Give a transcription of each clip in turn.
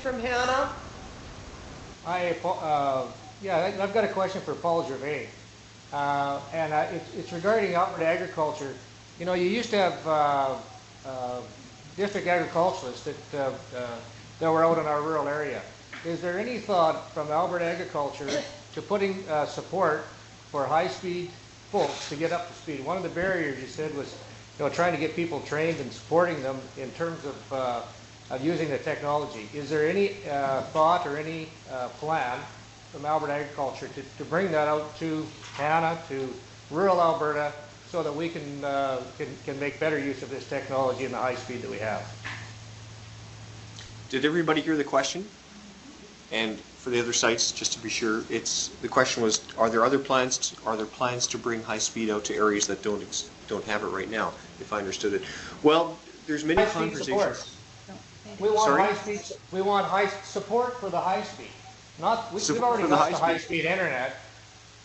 from Hannah. Yeah, I've got a question for Paul Gervais. It's regarding Alberta agriculture. You know, you used to have district agriculturalists that were out in our rural area. Is there any thought from Alberta agriculture to putting support for high-speed folks to get up to speed? One of the barriers you said was, you know, trying to get people trained and supporting them in terms of using the technology. Is there any thought or any plan from Alberta agriculture to bring that out to Hannah, to rural Alberta, so that we can make better use of this technology and the high speed that we have? Did everybody hear the question? And for the other sites, just to be sure, the question was: Are there other plans? Are there plans to bring high speed out to areas that don't have it right now? If I understood it, well, there's many conversations. We want high support for the high speed. We've already got the high speed internet.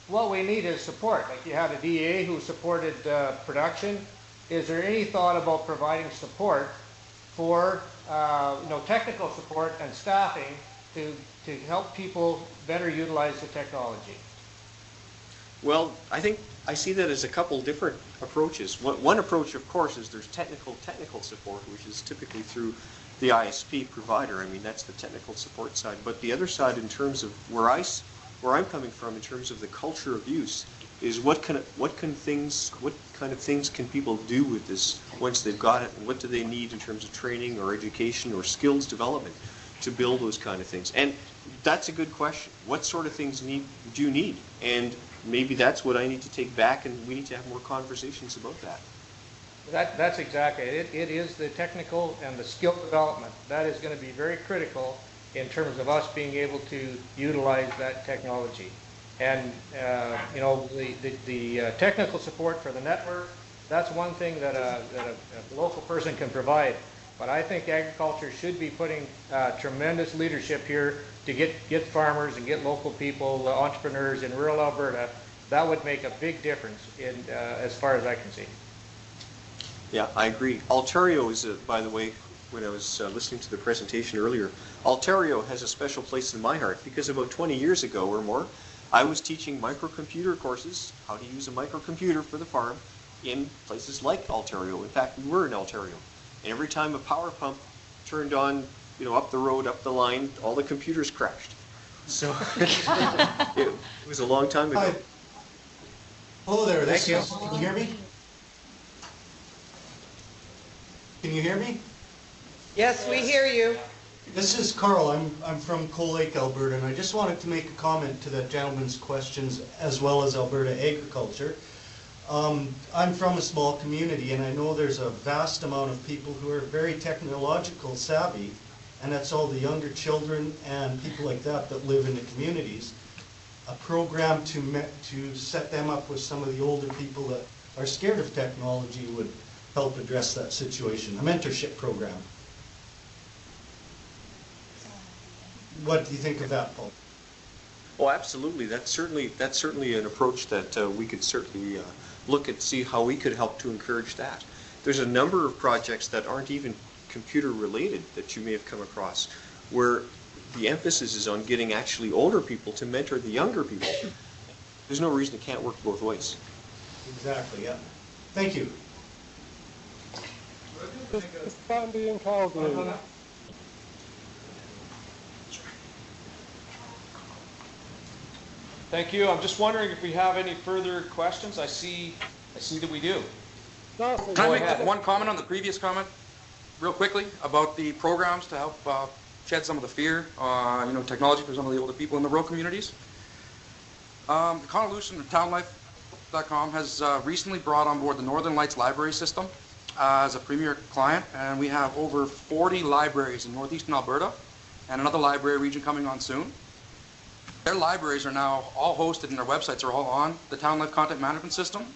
What we need is support. Like you had a DA who supported production. Is there any thought about providing support for technical support and staffing to help people better utilize the technology? Well, I think I see that as a couple different approaches. One approach, of course, is there's technical support, which is typically through the ISP provider. I mean, that's the technical support side. But the other side, in terms of where I'm coming from, in terms of the culture of use, is what kind of things can people do with this once they've got it, and what do they need in terms of training or education or skills development to build those kind of things? And that's a good question. What sort of things do you need? And maybe that's what I need to take back, and we need to have more conversations about that. That's exactly it. It is the technical and the skill development that is going to be very critical in terms of us being able to utilize that technology. And the technical support for the network, that's one thing that a local person can provide. But I think agriculture should be putting tremendous leadership here to get farmers and get local people, entrepreneurs in rural Alberta. That would make a big difference as far as I can see. Yeah, I agree. Ontario is, by the way, when I was listening to the presentation earlier, Ontario has a special place in my heart because about 20 years ago or more, I was teaching microcomputer courses, how to use a microcomputer for the farm, in places like Ontario. In fact, we were in Ontario. And every time a power pump turned on, up the road, up the line, all the computers crashed. So it was a long time ago. Hi. Hello there. Can you hear me? Can you hear me? Yes, we hear you. This is Carl. I'm from Coal Lake, Alberta, and I just wanted to make a comment to that gentleman's questions as well as Alberta agriculture. I'm from a small community, and I know there's a vast amount of people who are very technological savvy, and that's all the younger children and people like that live in the communities. A program to set them up with some of the older people that are scared of technology would help address that situation. A mentorship program. What do you think of that, Paul? Oh, absolutely. That's certainly an approach that we could certainly look at, see how we could help to encourage that. There's a number of projects that aren't even computer related that you may have come across, where the emphasis is on getting actually older people to mentor the younger people. There's no reason it can't work both ways. Exactly, yeah. Thank you. Thank you. I'm just wondering if we have any further questions. I see that we do. Can I make one comment on the previous comment, real quickly, about the programs to help shed some of the fear, technology for some of the older people in the rural communities? The Convolution of TownLife.com has recently brought on board the Northern Lights Library System as a premier client, and we have over 40 libraries in northeastern Alberta and another library region coming on soon. Their libraries are now all hosted, and their websites are all on the Town Life Content Management System.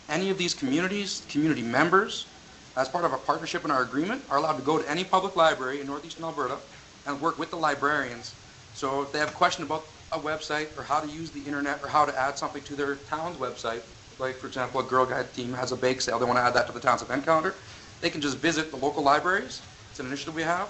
Any of these communities, community members, as part of a partnership in our agreement, are allowed to go to any public library in northeastern Alberta and work with the librarians. So if they have a question about a website or how to use the internet or how to add something to their town's website, like for example, a Girl Guide team has a bake sale, they want to add that to the town's event calendar, they can just visit the local libraries. It's an initiative we have,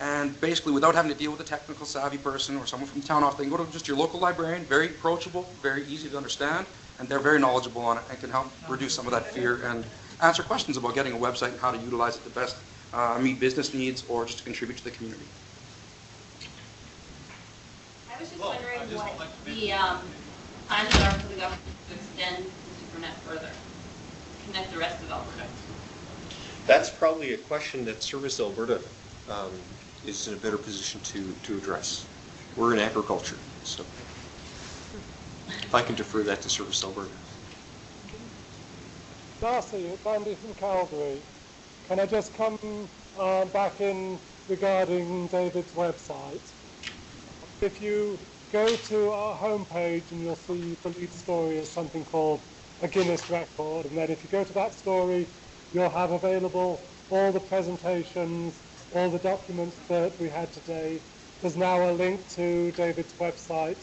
And basically, without having to deal with a technical savvy person or someone from town off, they can go to just your local librarian, very approachable, very easy to understand, and they're very knowledgeable on it and can help reduce some of that fear and answer questions about getting a website and how to utilize it to best meet business needs or just to contribute to the community. I was just wondering what the plans are for the government to extend the SuperNet further, connect the rest of Alberta. That's probably a question that Service Alberta is in a better position to address. We're in agriculture, so if I can defer that to Service Alberta. Darcy, it's Andy from Calgary. Can I just come back in regarding David's website? If you go to our homepage and you'll see the lead story is something called a Guinness record, and then if you go to that story, you'll have available all the presentations, all the documents that we had today. There's now a link to David's website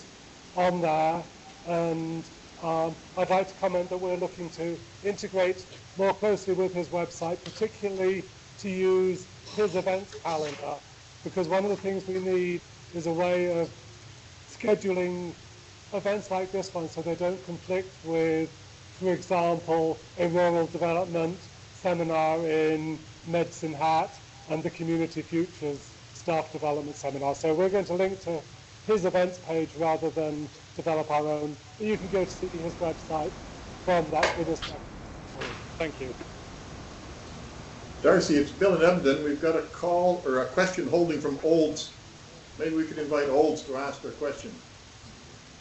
on there, and I'd like to comment that we're looking to integrate more closely with his website, particularly to use his events calendar, because one of the things we need is a way of scheduling events like this one so they don't conflict with, for example, a rural development seminar in Medicine Hat and the Community Futures Staff Development Seminar. So we're going to link to his events page rather than develop our own. You can go to see his website from that with us. Thank you. Darcy, it's Bill in Edmonton. We've got a call or a question holding from Olds. Maybe we could invite Olds to ask their question.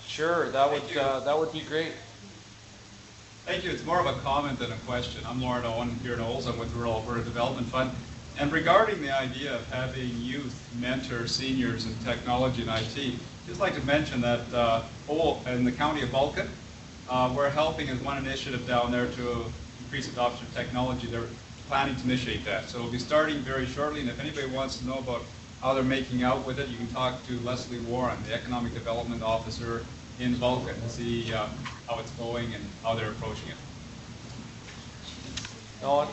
Sure, that would be great. Thank you. It's more of a comment than a question. I'm Lauren Owen here in Olds. I'm with the Rural Alberta Development Fund. And regarding the idea of having youth mentor seniors in technology and IT, I'd just like to mention that in the county of Vulcan, we're helping as one initiative down there to increase adoption of technology. They're planning to initiate that. So we'll be starting very shortly, and if anybody wants to know about how they're making out with it, you can talk to Leslie Warren, the Economic Development Officer in Vulcan, to see how it's going and how they're approaching it. No,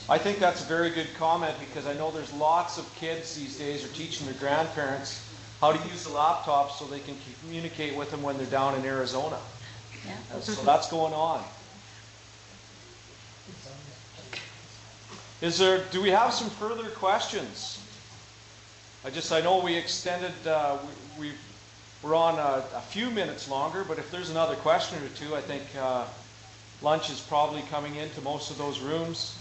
I think that's a very good comment, because I know there's lots of kids these days are teaching their grandparents how to use the laptop so they can communicate with them when they're down in Arizona. Yeah. So that's going on. Do we have some further questions? I know we extended, we're on a few minutes longer, but if there's another question or two, I think lunch is probably coming into most of those rooms.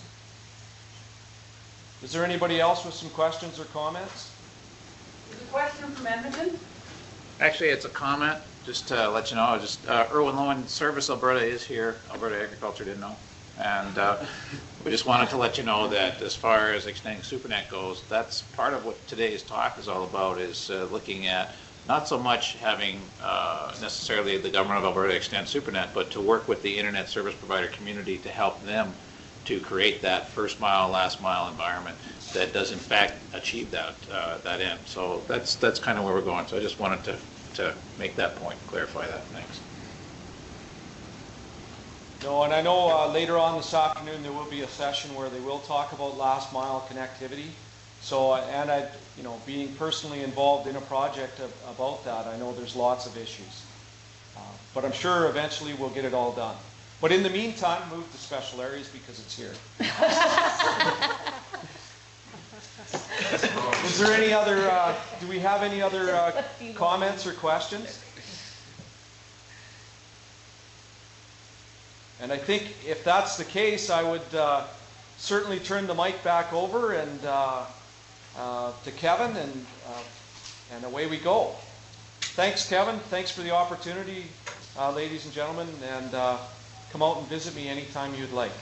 Is there anybody else with some questions or comments? There's a question from Edmonton. Actually, it's a comment, just to let you know. Erwin Lowen, Service Alberta is here. Alberta Agriculture didn't know. And we just wanted to let you know that as far as extending SuperNet goes, that's part of what today's talk is all about, is looking at not so much having necessarily the government of Alberta extend SuperNet, but to work with the internet service provider community to help them to create that first mile, last mile environment that does in fact achieve that end. So that's kind of where we're going. So I just wanted to make that point, clarify that. Thanks. No, and I know later on this afternoon there will be a session where they will talk about last mile connectivity. So, and being personally involved in a project about that, I know there's lots of issues. But I'm sure eventually we'll get it all done. But in the meantime, move to special areas because it's here. Is there any other, do we have any other comments or questions? And I think if that's the case, I would certainly turn the mic back over and to Kevin, and away we go. Thanks, Kevin. Thanks for the opportunity, ladies and gentlemen, and come out and visit me anytime you'd like.